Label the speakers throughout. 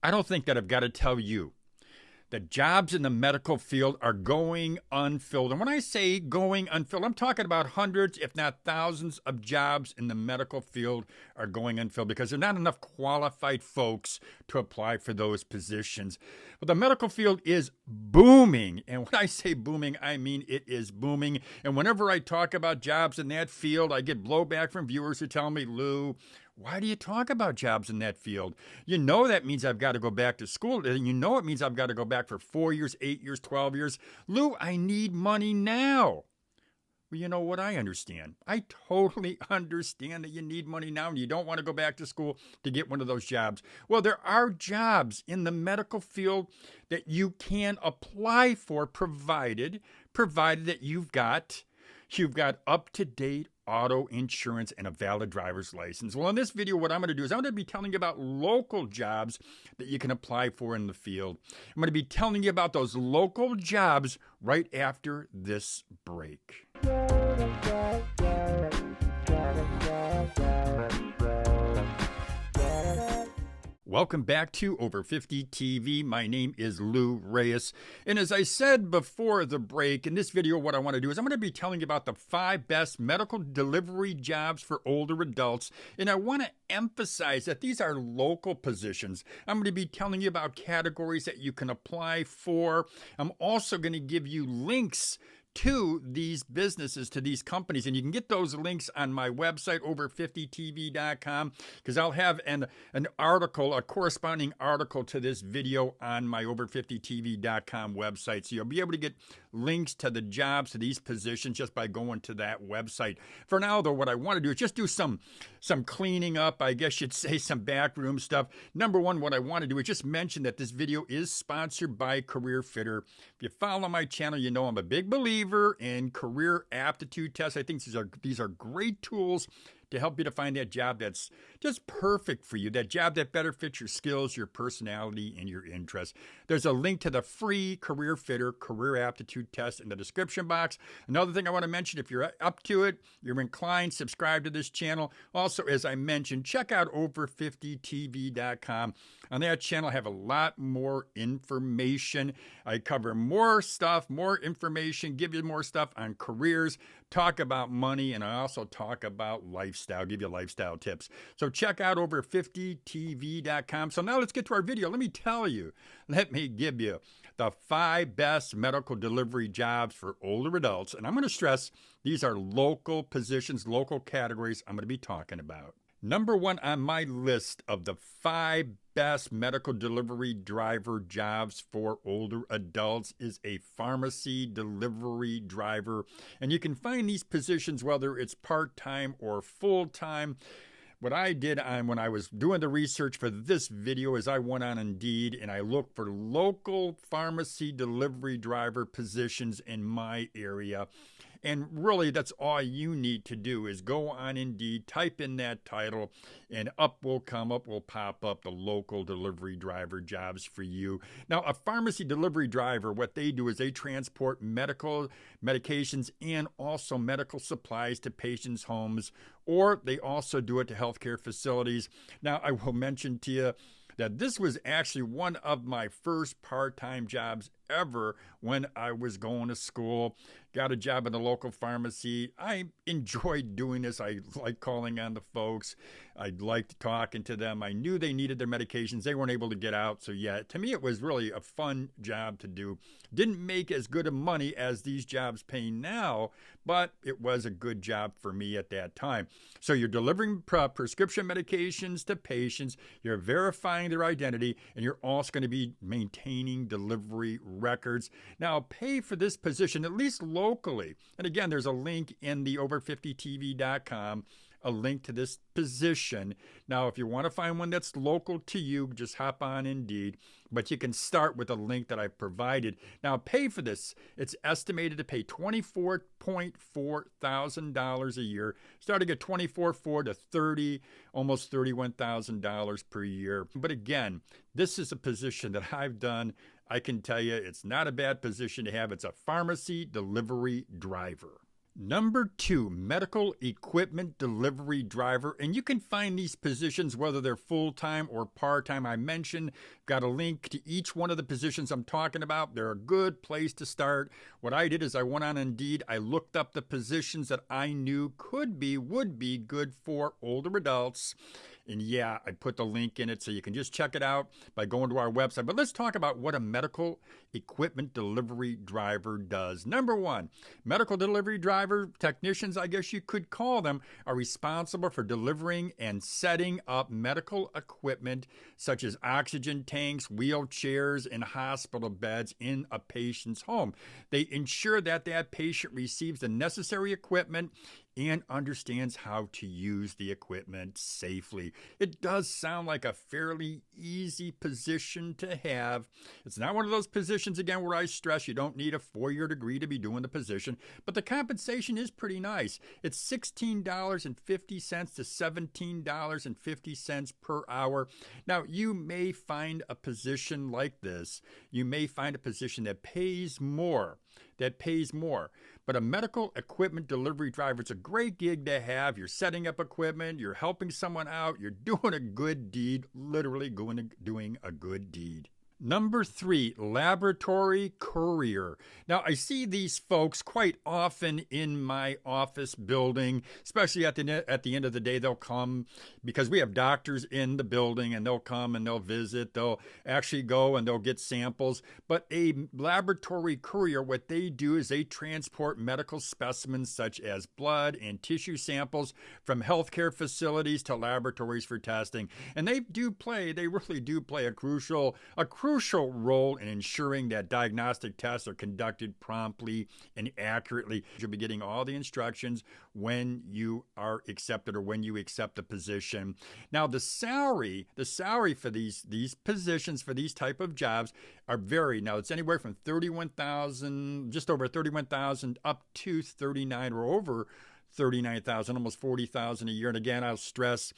Speaker 1: I don't think that I've got to tell you that jobs in the medical field are going unfilled. And when I say going unfilled, I'm talking about hundreds, if not thousands, of jobs in the medical field are going unfilled because there are not enough qualified folks to apply for those positions. But the medical field is booming. And when I say booming, I mean it is booming. And whenever I talk about jobs in that field, I get blowback from viewers who tell me, Lou, why do you talk about jobs in that field? You know that means I've got to go back to school. And you know it means I've got to go back for 4 years, 8 years, 12 years. Lou, I need money now. Well, you know what? I understand. I totally understand that you need money now and you don't want to go back to school to get one of those jobs. Well, there are jobs in the medical field that you can apply for provided that you've got up-to-date auto insurance and a valid driver's license. Well, in this video, what I'm going to do is I'm going to be telling you about local jobs that you can apply for in the field. I'm going to be telling you about those local jobs right after this break. Welcome back to Over 50 TV. My name is Lou Reyes. And as I said before the break, in this video, what I want to do is I'm going to be telling you about the 5 best medical delivery jobs for older adults. And I want to emphasize that these are local positions. I'm going to be telling you about categories that you can apply for. I'm also going to give you links to these businesses, to these companies. And you can get those links on my website, over50tv.com, because I'll have an article, a corresponding article to this video on my over50tv.com website. So you'll be able to get links to the jobs, to these positions, just by going to that website. For now, though, what I want to do is just do some cleaning up, I guess you'd say, some backroom stuff. Number one, what I want to do is just mention that this video is sponsored by Career Fitter. If you follow my channel, you know I'm a big believer in career aptitude tests. I think these are great tools to help you to find that job that's just perfect for you, that job that better fits your skills, your personality, and your interests. There's a link to the free Career Fitter career aptitude test in the description box. Another thing I want to mention, if you're up to it, you're inclined, subscribe to this channel. Also, as I mentioned, check out over50tv.com. On that channel, I have a lot more information. I cover more stuff, more information, give you more stuff on careers, talk about money, and I also talk about lifestyle, give you lifestyle tips. So check out over50tv.com. So now let's get to our video. Let me give you the 5 best medical delivery jobs for older adults. And I'm going to stress these are local positions, local categories I'm going to be talking about. Number 1 on my list of the 5 best medical delivery driver jobs for older adults is a pharmacy delivery driver. And you can find these positions whether it's part-time or full-time. What I did when I was doing the research for this video is I went on Indeed and I looked for local pharmacy delivery driver positions in my area. And really, that's all you need to do is go on Indeed, type in that title, and up will pop up the local delivery driver jobs for you. Now, a pharmacy delivery driver, what they do is they transport medications and also medical supplies to patients' homes, or they also do it to healthcare facilities. Now, I will mention to you that this was actually one of my first part-time jobs ever when I was going to school. Got a job in a local pharmacy. I enjoyed doing this. I liked calling on the folks. I liked talking to them. I knew they needed their medications. They weren't able to get out. So yeah, to me, it was really a fun job to do. Didn't make as good of money as these jobs pay now, but it was a good job for me at that time. So you're delivering prescription medications to patients. You're verifying their identity, and you're also going to be maintaining delivery records. Now, pay for this position, at least locally. And again, there's a link in the over50tv.com, a link to this position. Now, if you want to find one that's local to you, just hop on Indeed. But you can start with a link that I've provided. Now, pay for this. It's estimated to pay $24.4 thousand a year, starting at $24,400 to almost $31,000 per year. But again, this is a position that I've done. I can tell you it's not a bad position to have. It's a pharmacy delivery driver. Number 2, medical equipment delivery driver. And you can find these positions whether they're full-time or part-time. I mentioned, got a link to each one of the positions I'm talking about. They're a good place to start. What I did is I went on Indeed. I looked up the positions that I knew would be good for older adults. And yeah, I put the link in it so you can just check it out by going to our website. But let's talk about what a medical equipment delivery driver does. Number 1, medical delivery driver technicians, I guess you could call them, are responsible for delivering and setting up medical equipment such as oxygen tanks, wheelchairs, and hospital beds in a patient's home. They ensure that that patient receives the necessary equipment and understands how to use the equipment safely. It does sound like a fairly easy position to have. It's not one of those positions, again, where I stress you don't need a 4-year degree to be doing the position, but the compensation is pretty nice. It's $16.50 to $17.50 per hour. Now, you may find a position like this. You may find a position that pays more. But a medical equipment delivery driver, it's a great gig to have. You're setting up equipment, you're helping someone out, you're doing a good deed, literally doing a good deed. Number 3, laboratory courier. Now, I see these folks quite often in my office building, especially at the end of the day. They'll come because we have doctors in the building, and they'll come and they'll visit. They'll actually go and they'll get samples. But a laboratory courier, what they do is they transport medical specimens such as blood and tissue samples from healthcare facilities to laboratories for testing. And they really do play a crucial role in ensuring that diagnostic tests are conducted promptly and accurately. You'll be getting all the instructions when you are accepted or when you accept the position. Now, the salary for these positions, for these type of jobs, are varied. Now, it's anywhere from $31,000, just over $31,000, up to $39,000 or over $39,000, almost $40,000 a year. And again, I'll stress,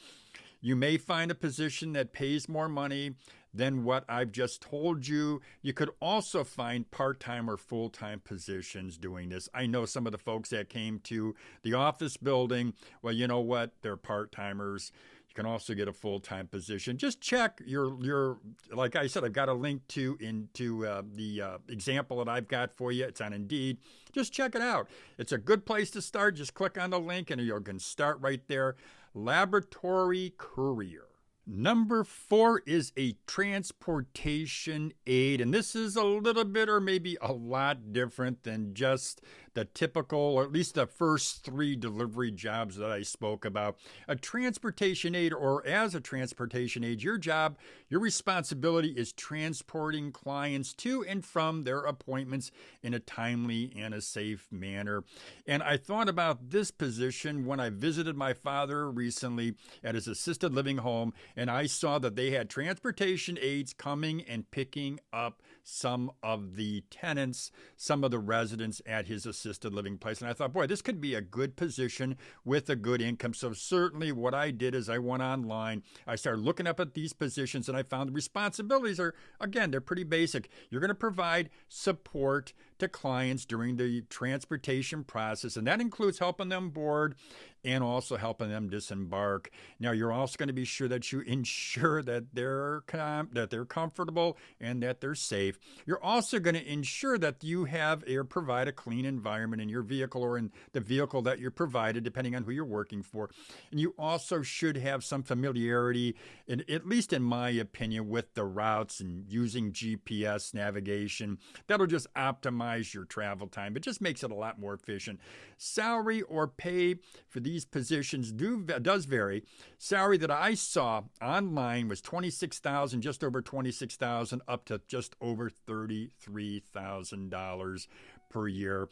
Speaker 1: you may find a position that pays more money than what I've just told you. You could also find part-time or full-time positions doing this. I know some of the folks that came to the office building, well, you know what? They're part-timers. You can also get a full-time position. Just check your like I said, I've got a link into the example that I've got for you. It's on Indeed. Just check it out. It's a good place to start. Just click on the link and you can start right there. Laboratory courier. Number 4 is a transportation aide, and this is a little bit or maybe a lot different than just the typical, or at least the first 3 delivery jobs that I spoke about. A transportation aide, or as a transportation aide, your responsibility is transporting clients to and from their appointments in a timely and a safe manner. And I thought about this position when I visited my father recently at his assisted living home, and I saw that they had transportation aides coming and picking up some of the tenants, some of the residents at his assisted living place. And I thought, boy, this could be a good position with a good income. So certainly what I did is I went online, I started looking up at these positions, and I found the responsibilities are, again, they're pretty basic. You're going to provide support to clients during the transportation process, and that includes helping them board and also helping them disembark. Now, you're also going to be sure that you ensure that they're comfortable and that they're safe. You're also going to ensure that you have or provide a clean environment in your vehicle or in the vehicle that you're provided, depending on who you're working for. And you also should have some familiarity, at least in my opinion, with the routes and using GPS navigation. That'll just optimize your travel time. It just makes it a lot more efficient. Salary or pay for these positions does vary. Salary that I saw online was $26,000, just over $26,000, up to just over $33,000 per year.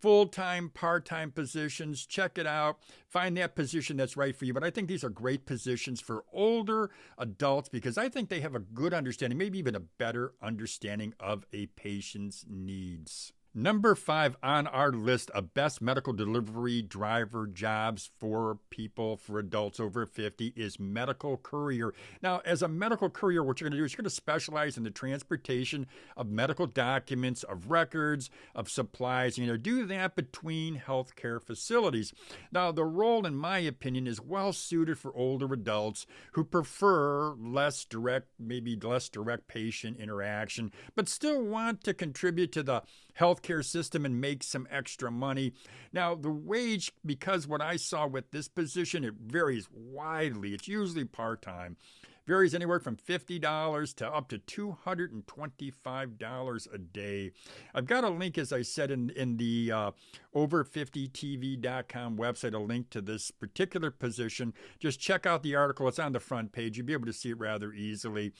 Speaker 1: Full-time, part-time positions, check it out. Find that position that's right for you. But I think these are great positions for older adults because I think they have a good understanding, maybe even a better understanding of a patient's needs. Number 5 on our list of best medical delivery driver jobs for people, for adults over 50 is medical courier. Now, as a medical courier, what you're going to do is you're going to specialize in the transportation of medical documents, of records, of supplies. You're going to do that between healthcare facilities. Now, the role, in my opinion, is well suited for older adults who prefer maybe less direct patient interaction, but still want to contribute to the healthcare system and make some extra money. Now, the wage, because what I saw with this position, it varies widely. It's usually part-time. Varies anywhere from $50 to up to $225 a day. I've got a link, as I said, in the over50tv.com website, a link to this particular position. Just check out the article. It's on the front page. You'll be able to see it rather easily.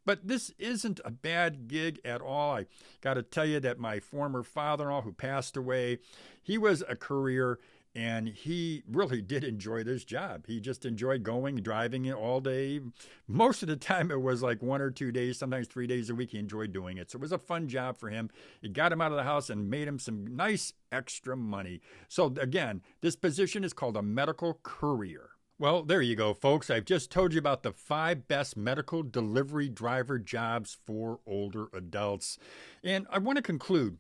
Speaker 1: But this isn't a bad gig at all. I got to tell you that my former father-in-law, who passed away, he was a courier, and he really did enjoy this job. He just enjoyed driving it all day. Most of the time it was like 1 or 2 days, sometimes 3 days a week. He enjoyed doing it. So it was a fun job for him. It got him out of the house and made him some nice extra money. So again, this position is called a medical courier. Well, there you go, folks. I've just told you about the 5 best medical delivery driver jobs for older adults. And I want to conclude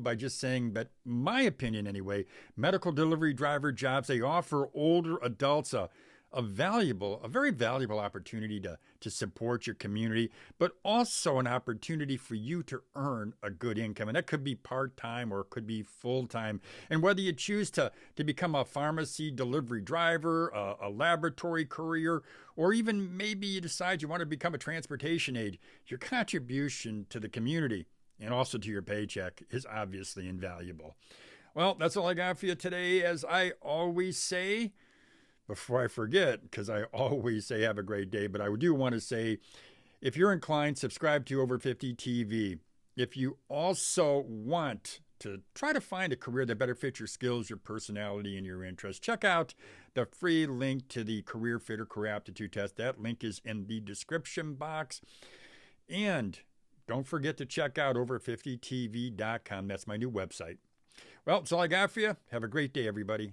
Speaker 1: by just saying that, my opinion anyway, medical delivery driver jobs, they offer older adults a very valuable opportunity to support your community, but also an opportunity for you to earn a good income. And that could be part-time or it could be full-time. And whether you choose to become a pharmacy delivery driver, a laboratory courier, or even maybe you decide you want to become a transportation aide, your contribution to the community and also to your paycheck is obviously invaluable. Well, that's all I got for you today. As I always say, before I forget, because I always say have a great day, but I do want to say, if you're inclined, subscribe to Over 50 TV. If you also want to try to find a career that better fits your skills, your personality, and your interests, check out the free link to the Career Fit or Career Aptitude test. That link is in the description box. And don't forget to check out over50tv.com. That's my new website. Well, that's all I got for you. Have a great day, everybody.